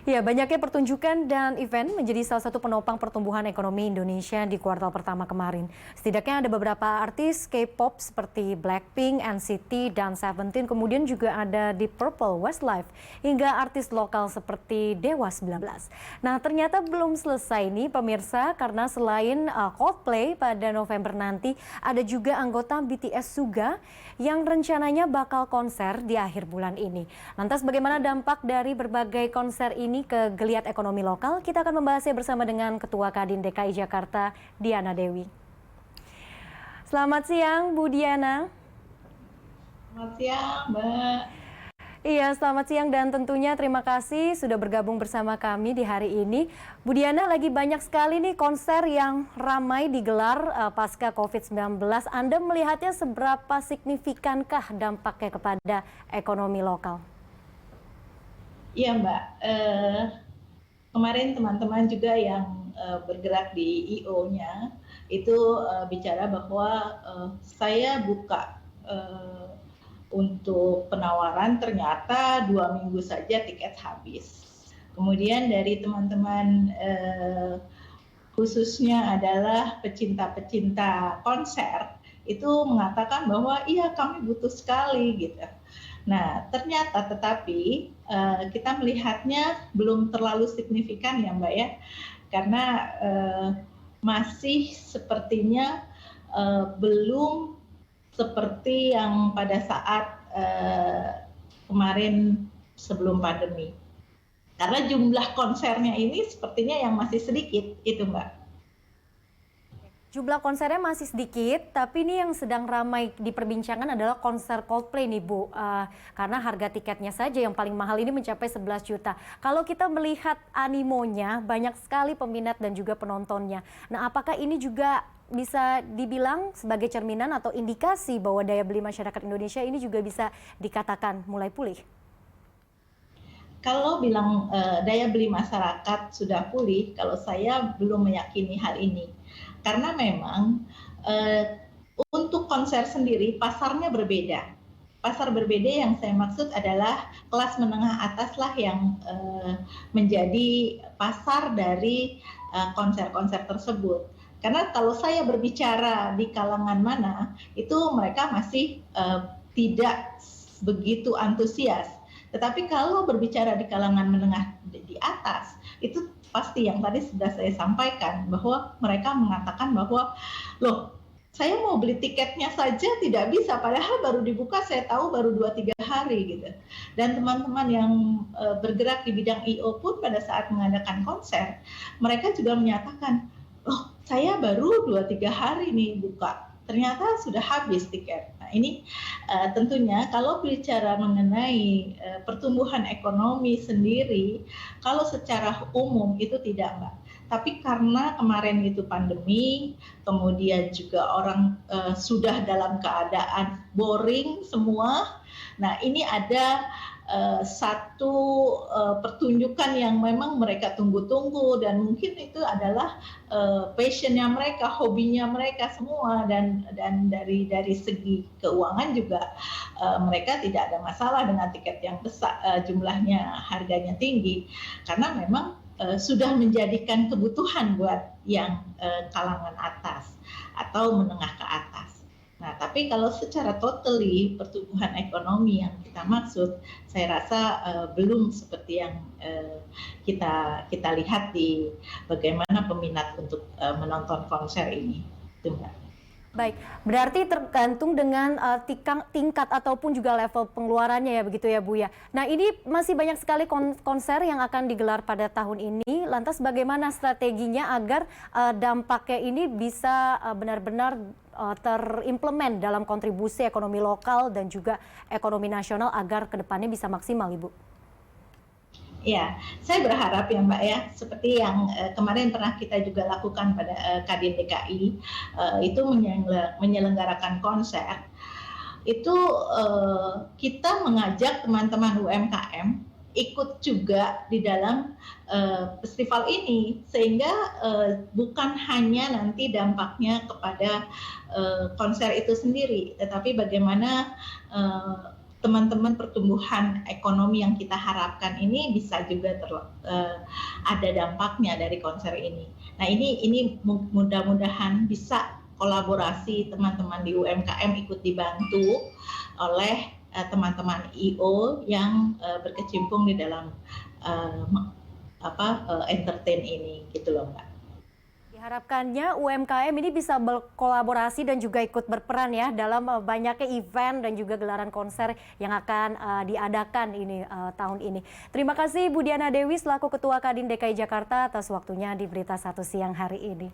Ya, banyaknya pertunjukan dan event menjadi salah satu penopang pertumbuhan ekonomi Indonesia di kuartal pertama kemarin. Setidaknya ada beberapa artis K-pop seperti Blackpink, NCT, dan Seventeen, kemudian juga ada Deep Purple, Westlife, hingga artis lokal seperti Dewa 19. Nah, ternyata belum selesai nih pemirsa, karena selain Coldplay pada November nanti, ada juga anggota BTS Suga yang rencananya bakal konser di akhir bulan ini. Lantas bagaimana dampak dari berbagai konser ini ke geliat ekonomi lokal? Kita akan membahasnya bersama dengan Ketua Kadin DKI Jakarta, Diana Dewi. Selamat siang, Bu Diana. Selamat siang, Mbak. Iya, selamat siang dan tentunya terima kasih sudah bergabung bersama kami di hari ini. Bu Diana, lagi banyak sekali nih konser yang ramai digelar pasca COVID-19. Anda melihatnya seberapa signifikankah dampaknya kepada ekonomi lokal? Iya, Mbak. Kemarin teman-teman juga yang bergerak di IO-nya itu bicara bahwa saya buka untuk penawaran, ternyata 2 minggu saja tiket habis. Kemudian dari teman-teman khususnya adalah pecinta-pecinta konser itu mengatakan bahwa iya kami butuh sekali gitu. Nah, ternyata tetapi kita melihatnya belum terlalu signifikan ya Mbak ya, karena masih sepertinya belum seperti yang pada saat kemarin sebelum pandemi. Karena jumlah konsernya ini sepertinya yang masih sedikit, itu Mbak. Jumlah konsernya masih sedikit, tapi ini yang sedang ramai diperbincangkan adalah konser Coldplay nih Bu. Karena harga tiketnya saja yang paling mahal ini mencapai 11 juta. Kalau kita melihat animonya, banyak sekali peminat dan juga penontonnya. Nah, apakah ini juga bisa dibilang sebagai cerminan atau indikasi bahwa daya beli masyarakat Indonesia ini juga bisa dikatakan mulai pulih? Kalau bilang daya beli masyarakat sudah pulih, kalau saya belum meyakini hal ini. Karena memang untuk konser sendiri pasarnya berbeda. Pasar berbeda yang saya maksud adalah kelas menengah atas lah yang menjadi pasar dari konser-konser tersebut. Karena kalau saya berbicara di kalangan mana, itu mereka masih tidak begitu antusias. Tetapi kalau berbicara di kalangan menengah di atas, itu pasti yang tadi sudah saya sampaikan, bahwa mereka mengatakan bahwa, loh, saya mau beli tiketnya saja tidak bisa, padahal baru dibuka saya tahu baru 2-3 hari gitu. Dan teman-teman yang bergerak di bidang IO pun pada saat mengadakan konser, mereka juga menyatakan, loh, saya baru 2-3 hari nih buka, ternyata sudah habis tiket. Nah, ini tentunya kalau bicara mengenai pertumbuhan ekonomi sendiri, kalau secara umum itu tidak, Mbak. Tapi karena kemarin itu pandemi, kemudian juga orang sudah dalam keadaan boring semua. Nah, ini ada satu pertunjukan yang memang mereka tunggu-tunggu, dan mungkin itu adalah passionnya mereka, hobinya mereka semua, dan dari segi keuangan juga mereka tidak ada masalah dengan tiket yang besar, jumlahnya, harganya tinggi, karena memang sudah menjadikan kebutuhan buat yang kalangan atas atau menengah ke atas. Nah, tapi kalau secara totally pertumbuhan ekonomi yang kita maksud, saya rasa belum seperti yang kita lihat di bagaimana peminat untuk menonton konser ini. Itu, Mbak. Baik, berarti tergantung dengan tingkat ataupun juga level pengeluarannya ya begitu ya Bu ya. Nah, ini masih banyak sekali konser yang akan digelar pada tahun ini. Lantas bagaimana strateginya agar dampaknya ini bisa benar-benar terimplement dalam kontribusi ekonomi lokal dan juga ekonomi nasional agar kedepannya bisa maksimal, Ibu? Ya, saya berharap ya Mbak ya, seperti yang kemarin pernah kita juga lakukan pada Kadin DKI, itu menyelenggarakan konser, itu kita mengajak teman-teman UMKM ikut juga di dalam festival ini, sehingga bukan hanya nanti dampaknya kepada konser itu sendiri, tetapi bagaimana teman-teman pertumbuhan ekonomi yang kita harapkan ini bisa juga ada dampaknya dari konser ini. Nah ini mudah-mudahan bisa kolaborasi teman-teman di UMKM ikut dibantu oleh teman-teman IO yang berkecimpung di dalam entertain ini gitu loh Mbak. Diharapkannya UMKM ini bisa berkolaborasi dan juga ikut berperan ya dalam banyaknya event dan juga gelaran konser yang akan diadakan ini tahun ini. Terima kasih Bu Diana Dewi selaku Ketua Kadin DKI Jakarta atas waktunya di Berita Satu Siang hari ini.